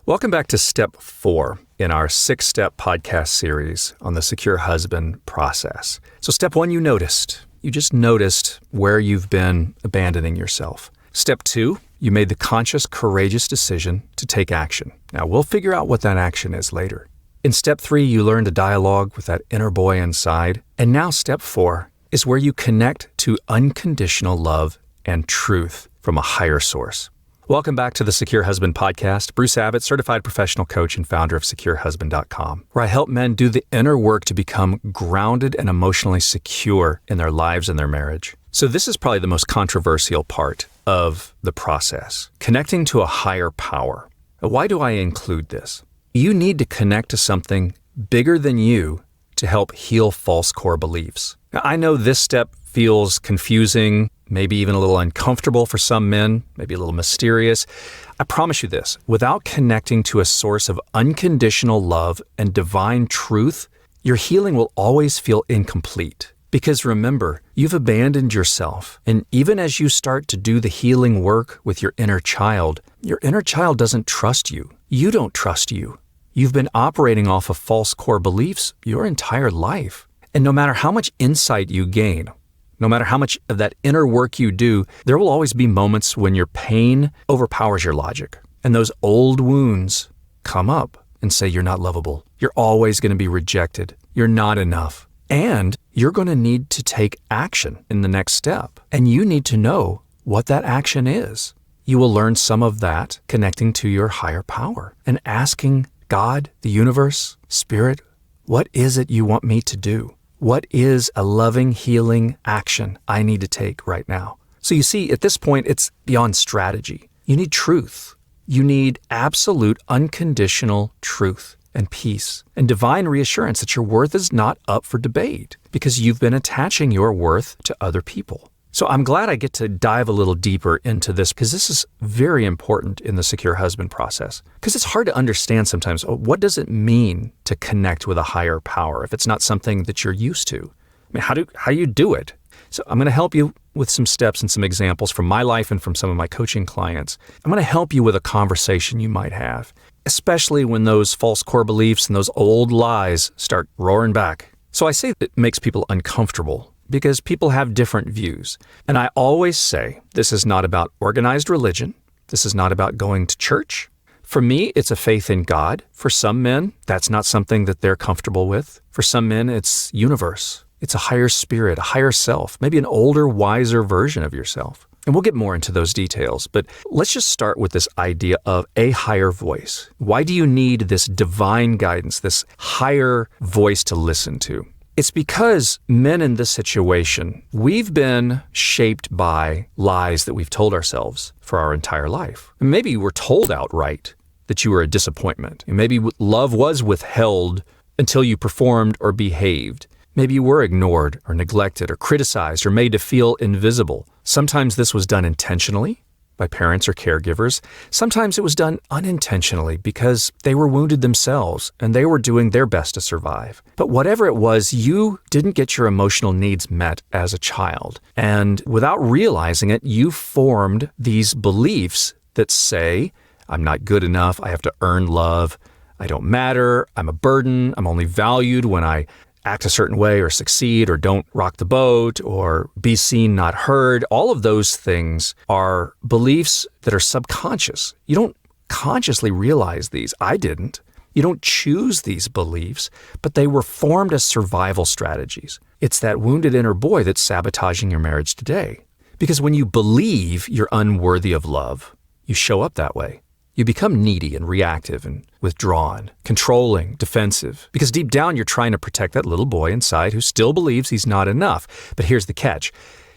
Welcome back to step 4 in our 6-step podcast series on the secure husband process. So step 1, you noticed. You just noticed where you've been abandoning yourself. Step 2, you made the conscious, courageous decision to take action. Now, we'll figure out what that action is later. In step 3, you learned to dialogue with that inner boy inside. And now step 4 is where you connect to unconditional love and truth from a higher source. Welcome back to the Secure Husband Podcast. Bruce Abbott, certified professional coach and founder of SecureHusband.com, where I help men do the inner work to become grounded and emotionally secure in their lives and their marriage. So this is probably the most controversial part of the process, connecting to a higher power. Why do I include this? You need to connect to something bigger than you to help heal false core beliefs. Now, I know this step feels confusing, maybe even a little uncomfortable for some men, maybe a little mysterious. I promise you this, without connecting to a source of unconditional love and divine truth, your healing will always feel incomplete. Because remember, you've abandoned yourself. And even as you start to do the healing work with your inner child doesn't trust you. You don't trust you. You've been operating off of false core beliefs your entire life. And no matter how much insight you gain, no matter how much of that inner work you do, there will always be moments when your pain overpowers your logic. And those old wounds come up and say you're not lovable. You're always going to be rejected. You're not enough. And you're going to need to take action in the next step. And you need to know what that action is. You will learn some of that connecting to your higher power and asking God, the universe, Spirit, what is it you want me to do? What is a loving, healing action I need to take right now? So you see, at this point, it's beyond strategy. You need truth. You need absolute, unconditional truth and peace and divine reassurance that your worth is not up for debate because you've been attaching your worth to other people. So I'm glad I get to dive a little deeper into this because this is very important in the secure husband process. Because it's hard to understand sometimes, what does it mean to connect with a higher power if it's not something that you're used to? I mean, how do you do it? So I'm going to help you with some steps and some examples from my life and from some of my coaching clients. I'm going to help you with a conversation you might have, especially when those false core beliefs and those old lies start roaring back. So I say it makes people uncomfortable because people have different views. And I always say, this is not about organized religion. This is not about going to church. For me, it's a faith in God. For some men, that's not something that they're comfortable with. For some men, it's universe. It's a higher spirit, a higher self, maybe an older, wiser version of yourself. And we'll get more into those details, but let's just start with this idea of a higher voice. Why do you need this divine guidance, this higher voice to listen to? It's because men in this situation, we've been shaped by lies that we've told ourselves for our entire life. And maybe you were told outright that you were a disappointment. And maybe love was withheld until you performed or behaved. Maybe you were ignored or neglected or criticized or made to feel invisible. Sometimes this was done intentionally by parents or caregivers. Sometimes it was done unintentionally because they were wounded themselves and they were doing their best to survive. But whatever it was, you didn't get your emotional needs met as a child. And without realizing it, you formed these beliefs that say, I'm not good enough, I have to earn love, I don't matter, I'm a burden, I'm only valued when I act a certain way or succeed or don't rock the boat or be seen, not heard. All of those things are beliefs that are subconscious. You don't consciously realize these. I didn't. You don't choose these beliefs, but they were formed as survival strategies. It's that wounded inner boy that's sabotaging your marriage today. Because when you believe you're unworthy of love, you show up that way. You become needy and reactive and withdrawn, controlling, defensive, because deep down you're trying to protect that little boy inside who still believes he's not enough. But here's the catch.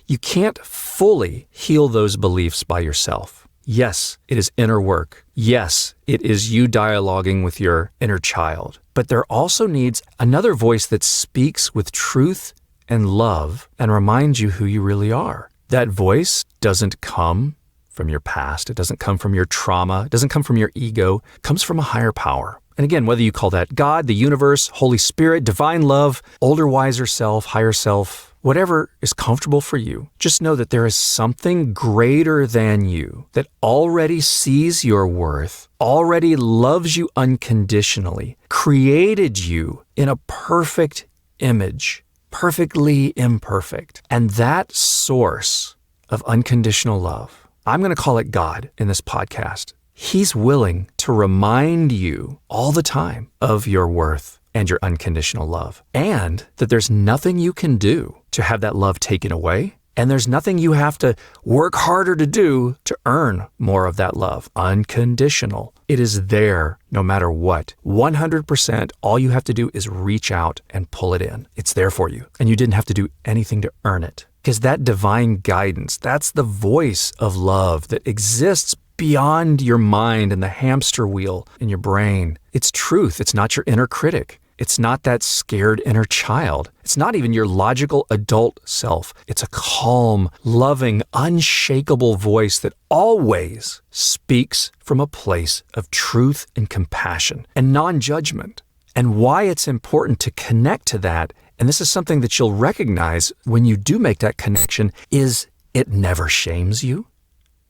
You can't fully heal those beliefs by yourself. Yes, it is inner work. Yes, it is you dialoguing with your inner child. But there also needs another voice that speaks with truth and love and reminds you who you really are. That voice doesn't come from your past. It doesn't come from your trauma. It doesn't come from your ego. It comes from a higher power. And again, whether you call that God, the universe, Holy Spirit, divine love, older, wiser self, higher self, whatever is comfortable for you, just know that there is something greater than you that already sees your worth, already loves you unconditionally, created you in a perfect image, perfectly imperfect. And that source of unconditional love, I'm going to call it God in this podcast. He's willing to remind you all the time of your worth and your unconditional love, and that there's nothing you can do to have that love taken away, and there's nothing you have to work harder to do to earn more of that love. Unconditional. It is there no matter what. 100%, all you have to do is reach out and pull it in. It's there for you, and you didn't have to do anything to earn it. Because that divine guidance, that's the voice of love that exists beyond your mind and the hamster wheel in your brain. It's truth. It's not your inner critic. It's not that scared inner child. It's not even your logical adult self. It's a calm, loving, unshakable voice that always speaks from a place of truth and compassion and non-judgment. And why it's important to connect to that, and this is something that you'll recognize when you do make that connection, is it never shames you.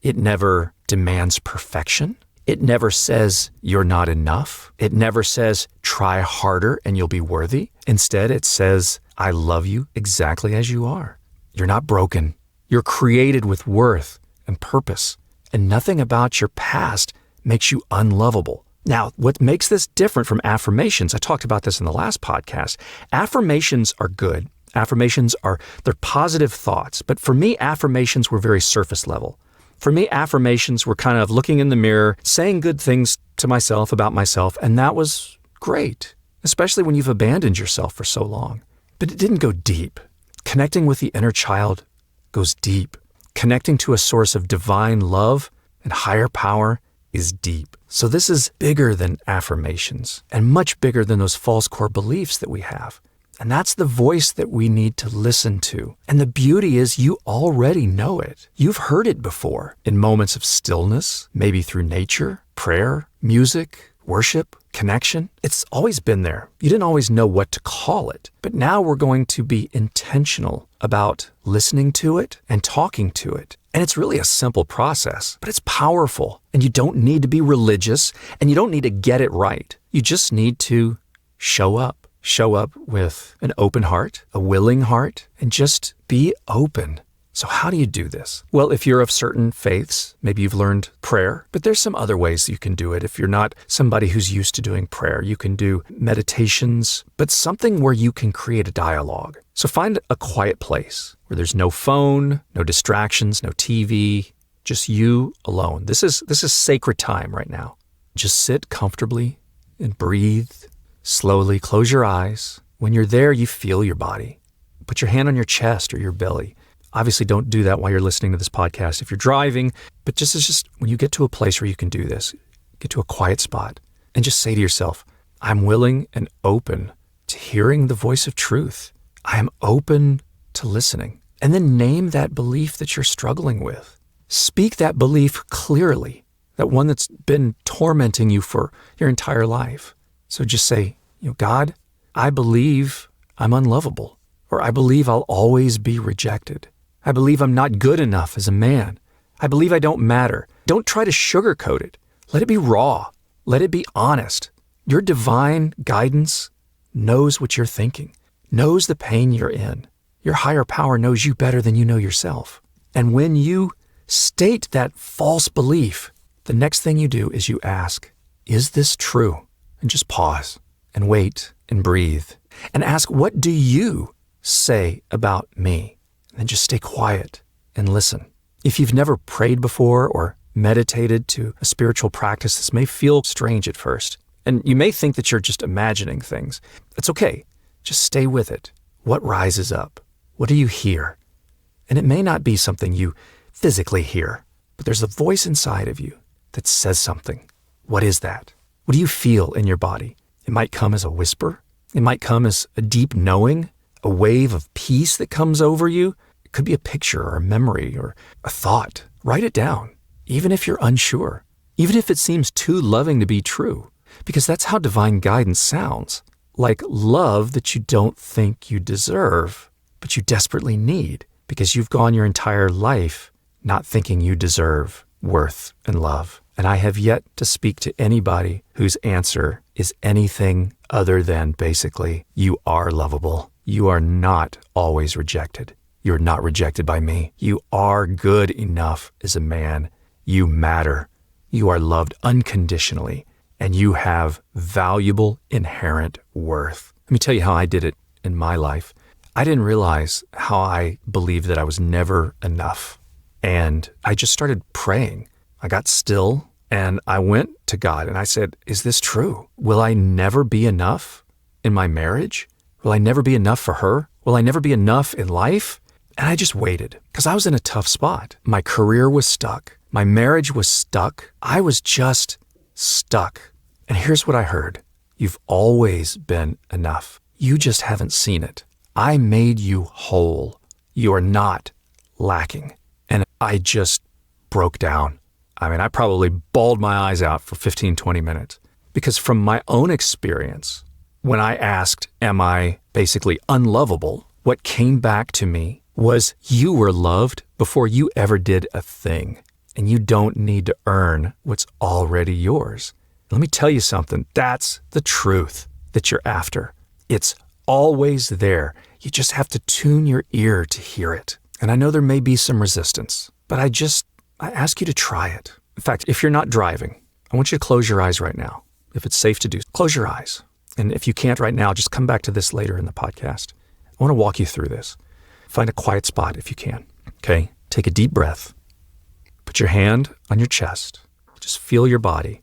It never demands perfection. It never says you're not enough. It never says try harder and you'll be worthy. Instead, it says, I love you exactly as you are. You're not broken. You're created with worth and purpose, and nothing about your past makes you unlovable. Now, what makes this different from affirmations, I talked about this in the last podcast. Affirmations are good. They're positive thoughts. But for me, affirmations were very surface level. For me, affirmations were kind of looking in the mirror, saying good things to myself about myself, and that was great, especially when you've abandoned yourself for so long. But it didn't go deep. Connecting with the inner child goes deep. Connecting to a source of divine love and higher power is deep. So this is bigger than affirmations and much bigger than those false core beliefs that we have. And that's the voice that we need to listen to. And the beauty is you already know it. You've heard it before in moments of stillness, maybe through nature, prayer, music, worship, connection. It's always been there. You didn't always know what to call it. But now we're going to be intentional about listening to it and talking to it. And it's really a simple process, but it's powerful. And you don't need to be religious, and you don't need to get it right. You just need to show up. Show up with an open heart, a willing heart, and just be open. So how do you do this? Well, if you're of certain faiths, maybe you've learned prayer, but there's some other ways you can do it. If you're not somebody who's used to doing prayer, you can do meditations, but something where you can create a dialogue. So find a quiet place where there's no phone, no distractions, no TV, just you alone. This is sacred time right now. Just sit comfortably and breathe. Slowly close your eyes. When you're there, you feel your body. Put your hand on your chest or your belly. Obviously, don't do that while you're listening to this podcast if you're driving, but just when you get to a place where you can do this, get to a quiet spot and just say to yourself, I'm willing and open to hearing the voice of truth. I am open to listening. And then name that belief that you're struggling with. Speak that belief clearly, that one that's been tormenting you for your entire life. So just say, God, I believe I'm unlovable, or I believe I'll always be rejected. I believe I'm not good enough as a man. I believe I don't matter. Don't try to sugarcoat it. Let it be raw. Let it be honest. Your divine guidance knows what you're thinking, knows the pain you're in. Your higher power knows you better than you know yourself. And when you state that false belief, the next thing you do is you ask, is this true? And just pause and wait and breathe and ask, what do you say about me? And then just stay quiet and listen. If you've never prayed before or meditated to a spiritual practice, this may feel strange at first. And you may think that you're just imagining things. It's okay. Just stay with it. What rises up? What do you hear? And it may not be something you physically hear, but there's a voice inside of you that says something. What is that? What do you feel in your body? It might come as a whisper. It might come as a deep knowing, a wave of peace that comes over you. It could be a picture or a memory or a thought. Write it down, even if you're unsure, even if it seems too loving to be true, because that's how divine guidance sounds, like love that you don't think you deserve. but you desperately need because you've gone your entire life not thinking you deserve worth and love. And I have yet to speak to anybody whose answer is anything other than basically, you are lovable. You are not always rejected. You're not rejected by me. You are good enough as a man. You matter. You are loved unconditionally, and you have valuable inherent worth. Let me tell you how I did it in my life. I didn't realize how I believed that I was never enough. And I just started praying. I got still and I went to God and I said, is this true? Will I never be enough in my marriage? Will I never be enough for her? Will I never be enough in life? And I just waited because I was in a tough spot. My career was stuck. My marriage was stuck. I was just stuck. And here's what I heard. You've always been enough. You just haven't seen it. I made you whole. You are not lacking. And I just broke down. I mean, I probably bawled my eyes out for 15, 20 minutes because from my own experience, when I asked, am I basically unlovable? What came back to me was you were loved before you ever did a thing, and you don't need to earn what's already yours. Let me tell you something. That's the truth that you're after. It's always there. You just have to tune your ear to hear it. And I know there may be some resistance, but I ask you to try it. In fact, if you're not driving, I want you to close your eyes right now. If it's safe to do, close your eyes. And if you can't right now, just come back to this later in the podcast. I want to walk you through this. Find a quiet spot if you can. Okay? Take a deep breath. Put your hand on your chest. Just feel your body.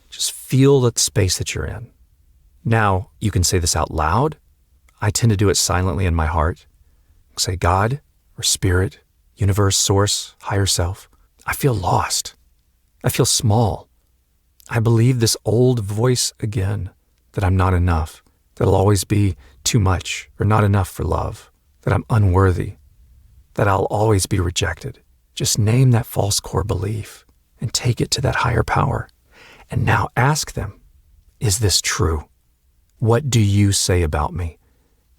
Just feel the space that you're in. Now, you can say this out loud. I tend to do it silently in my heart. Say, God, or Spirit, universe, source, higher self, I feel lost. I feel small. I believe this old voice again, that I'm not enough, that I'll always be too much or not enough for love, that I'm unworthy, that I'll always be rejected. Just name that false core belief and take it to that higher power. And now ask them, is this true? What do you say about me?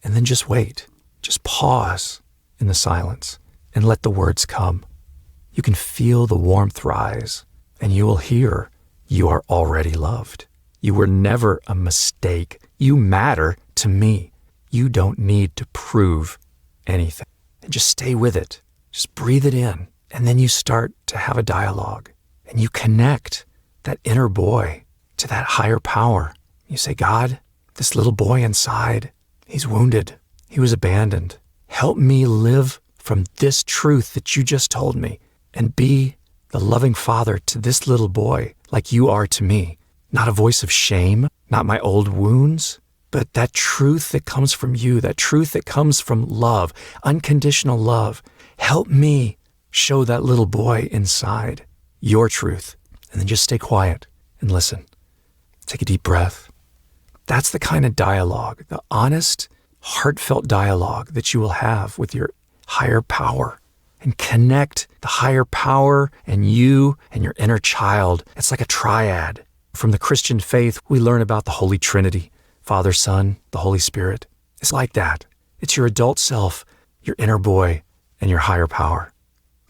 And then just wait. Just pause in the silence and let the words come. You can feel the warmth rise and you will hear you are already loved. You were never a mistake. You matter to me. You don't need to prove anything. And just stay with it. Just breathe it in. And then you start to have a dialogue and you connect that inner boy to that higher power. You say, God, this little boy inside, he's wounded. He was abandoned. Help me live from this truth that you just told me and be the loving father to this little boy like you are to me. Not a voice of shame, not my old wounds, but that truth that comes from you, that truth that comes from love, unconditional love. Help me show that little boy inside your truth. And then just stay quiet and listen. Take a deep breath. That's the kind of dialogue, the honest, heartfelt dialogue that you will have with your higher power. And connect the higher power and you and your inner child. It's like a triad. From the Christian faith, we learn about the Holy Trinity, Father, Son, the Holy Spirit. It's like that. It's your adult self, your inner boy, and your higher power.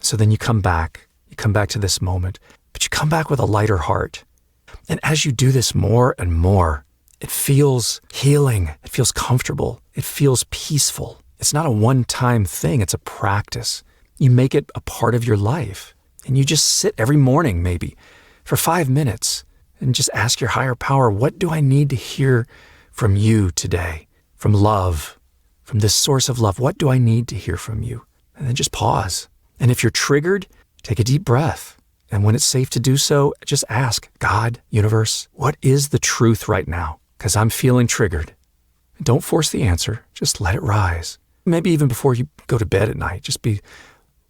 So then you come back to this moment, but you come back with a lighter heart. And as you do this more and more, it feels healing. It feels comfortable. It feels peaceful. It's not a one-time thing. It's a practice. You make it a part of your life. And you just sit every morning, maybe, for 5 minutes and just ask your higher power, what do I need to hear from you today? From love, from this source of love, what do I need to hear from you? And then just pause. And if you're triggered, take a deep breath. And when it's safe to do so, just ask, God, universe, what is the truth right now? Because I'm feeling triggered. Don't force the answer. Just let it rise. Maybe even before you go to bed at night,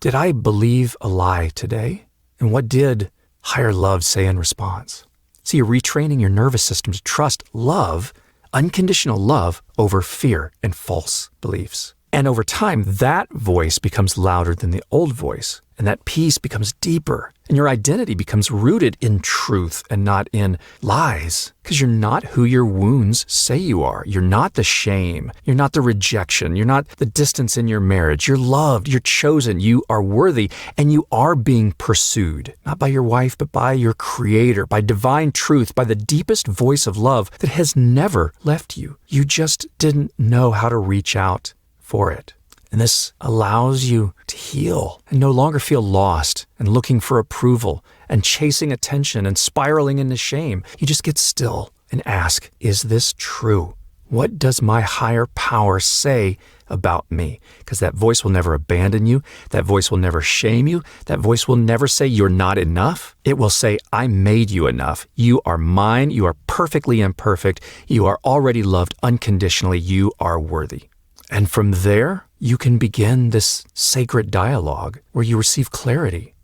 did I believe a lie today? And what did higher love say in response? So you're retraining your nervous system to trust love, unconditional love, over fear and false beliefs. And over time, that voice becomes louder than the old voice. And that peace becomes deeper. And your identity becomes rooted in truth and not in lies. Because you're not who your wounds say you are. You're not the shame. You're not the rejection. You're not the distance in your marriage. You're loved. You're chosen. You are worthy. And you are being pursued. Not by your wife, but by your Creator. By divine truth. By the deepest voice of love that has never left you. You just didn't know how to reach out for it. And this allows you to heal and no longer feel lost and looking for approval and chasing attention and spiraling into shame. You just get still and ask, is this true? What does my higher power say about me? Because that voice will never abandon you. That voice will never shame you. That voice will never say you're not enough. It will say, I made you enough. You are mine. You are perfectly imperfect. You are already loved unconditionally. You are worthy. And from there, you can begin this sacred dialogue where you receive clarity.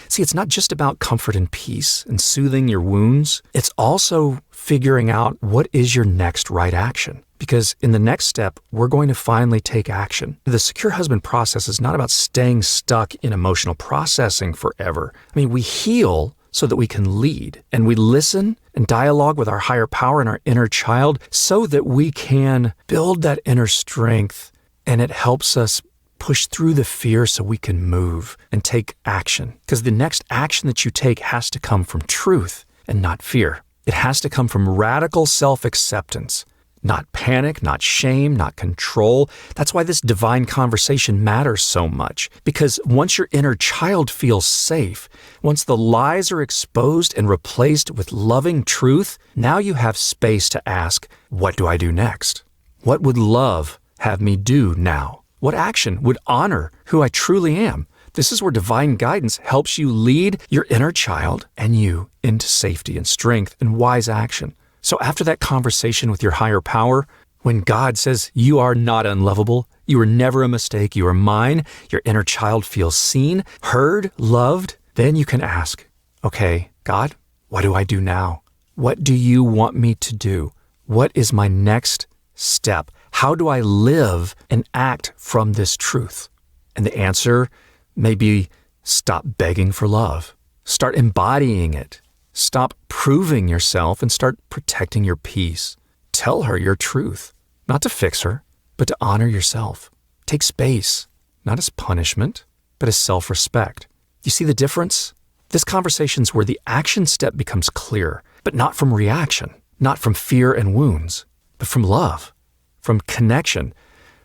See, it's not just about comfort and peace and soothing your wounds. It's also figuring out what is your next right action. Because in the next step, we're going to finally take action. The secure husband process is not about staying stuck in emotional processing forever. I mean, we heal so that we can lead, and we listen and dialogue with our higher power and our inner child so that we can build that inner strength, and it helps us push through the fear so we can move and take action. Because the next action that you take has to come from truth and not fear. It has to come from radical self-acceptance. Not panic, not shame, not control. That's why this divine conversation matters so much. Because once your inner child feels safe, once the lies are exposed and replaced with loving truth, now you have space to ask, what do I do next? What would love have me do now? What action would honor who I truly am? This is where divine guidance helps you lead your inner child and you into safety and strength and wise action. So after that conversation with your higher power, when God says you are not unlovable, you are never a mistake, you are mine, your inner child feels seen, heard, loved, then you can ask, okay, God, what do I do now? What do you want me to do? What is my next step? How do I live and act from this truth? And the answer may be stop begging for love. Start embodying it. Stop proving yourself and start protecting your peace. Tell her your truth, not to fix her, but to honor yourself. Take space, not as punishment, but as self-respect. You see the difference? This conversation's where the action step becomes clear, but not from reaction, not from fear and wounds, but from love, from connection,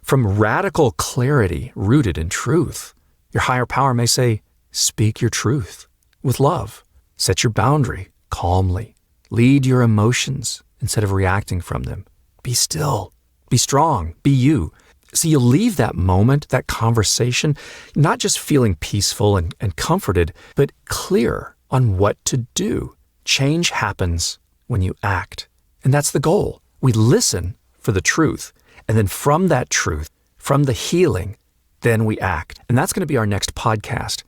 from radical clarity rooted in truth. Your higher power may say, speak your truth with love. Set your boundary calmly. Lead your emotions instead of reacting from them. Be still. Be strong. Be you. So you'll leave that moment, that conversation, not just feeling peaceful and comforted, but clear on what to do. Change happens when you act. And that's the goal. We listen for the truth. And then from that truth, from the healing, then we act. And that's going to be our next podcast.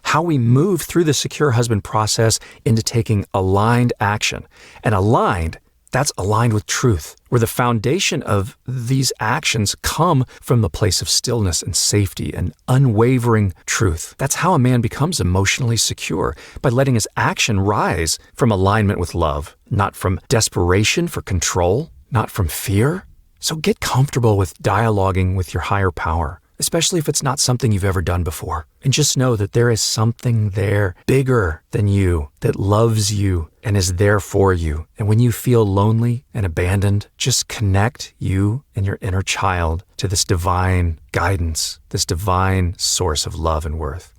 How we move through the secure husband process into taking aligned action. And aligned, that's aligned with truth, where the foundation of these actions come from the place of stillness and safety and unwavering truth. That's how a man becomes emotionally secure, by letting his action rise from alignment with love, not from desperation for control, not from fear. So get comfortable with dialoguing with your higher power, especially if it's not something you've ever done before. And just know that there is something there bigger than you that loves you and is there for you. And when you feel lonely and abandoned, just connect you and your inner child to this divine guidance, this divine source of love and worth.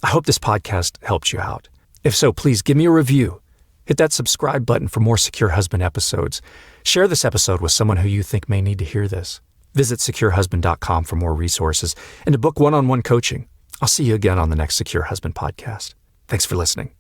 I hope this podcast helped you out. If so, please give me a review. Hit that subscribe button for more Secure Husband episodes. Share this episode with someone who you think may need to hear this. Visit securehusband.com for more resources and to book one-on-one coaching. I'll see you again on the next Secure Husband podcast. Thanks for listening.